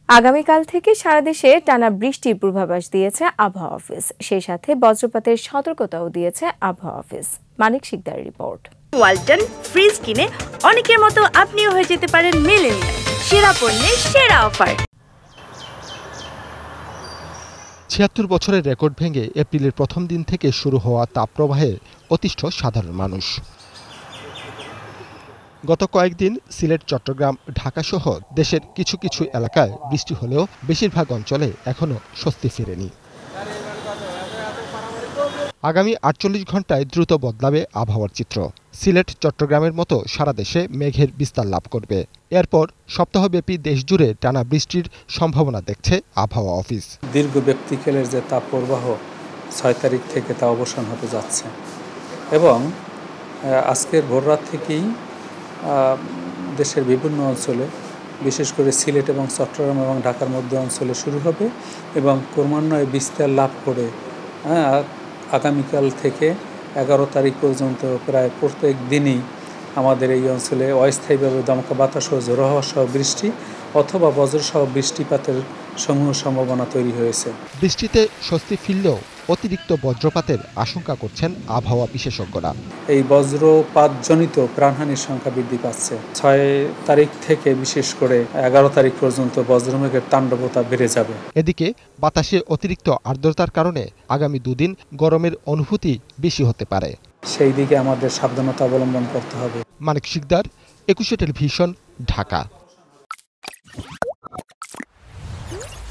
আগামীকাল থেকে সারা দেশে টানা বৃষ্টির পূর্বাভাস দিয়েছে আবহাওয়া অফিস। সেই সাথে বজ্রপাতের সতর্কতাও দিয়েছে আবহাওয়া অফিস। মানিক শিকদারের রিপোর্ট। ওয়ালটন ফ্রিজ কিনে অনেকের মতো আপনিও হয়ে যেতে পারেন মিলেনিয়াল। সেরা পণ্যের সেরা অফার। ৭৬ বছরের রেকর্ড ভেঙে এপ্রিলের প্রথম দিন থেকে শুরু হওয়া তাপপ্রবাহে অতিষ্ঠ সাধারণ মানুষ। গত কয়েকদিন সিলেট, চট্টগ্রাম, ঢাকাসহ দেশের কিছু কিছু এলাকায় বৃষ্টি হলেও বেশিরভাগ অঞ্চলে এখনো স্বস্তি ফেরেনি। আগামী ৪৮ ঘণ্টায় দ্রুত বদলাবে আবহাওয়ার চিত্র। সিলেট, চট্টগ্রামের মতো সারা দেশে মেঘের বিস্তার লাভ করবে। এরপর সপ্তাহব্যাপী দেশজুড়ে টানা বৃষ্টির সম্ভাবনা দেখছে আবহাওয়া অফিস। দীর্ঘ ব্যক্তিকালের যে তাপপ্রবাহ ৬ তারিখ থেকে তা অবসান হতে যাচ্ছে এবং আজকের ভোররাত থেকেই দেশের বিভিন্ন অঞ্চলে, বিশেষ করে সিলেট এবং চট্টগ্রাম এবং ঢাকার মধ্য অঞ্চলে শুরু হবে এবং ক্রমান্বয়ে বিস্তার লাভ করে আগামীকাল থেকে ১১ তারিখ পর্যন্ত প্রায় প্রত্যেক দিনই আমাদের এই অঞ্চলে অস্থায়ীভাবে দমকা বাতাস ও ঝোড়ো হাওয়া সহ বৃষ্টি অথবা বজ্রসহ বৃষ্টিপাতের সমূহ সম্ভাবনা তৈরি হয়েছে। বৃষ্টিতে স্বস্তি ফিরলেও অতিরিক্ত বজ্রপাতের আশঙ্কা করছেন আবহাওয়া বিশেষজ্ঞরা। এই বজ্রপাতজনিত প্রাণহানির সংখ্যা বৃদ্ধি পাচ্ছে। ৬ তারিখ থেকে বিশেষ করে ১১ তারিখ পর্যন্ত বজ্রমেঘের তাণ্ডবতা বেড়ে যাবে। এদিকে বাতাসে অতিরিক্ত আর্দ্রতার কারণে আগামী দুদিন গরমের অনুভূতি বেশি হতে পারে। সেই দিকে আমাদের সাবধানতা অবলম্বন করতে হবে। মানিক শিকদার, ২১ টেলিভিশন, ঢাকা।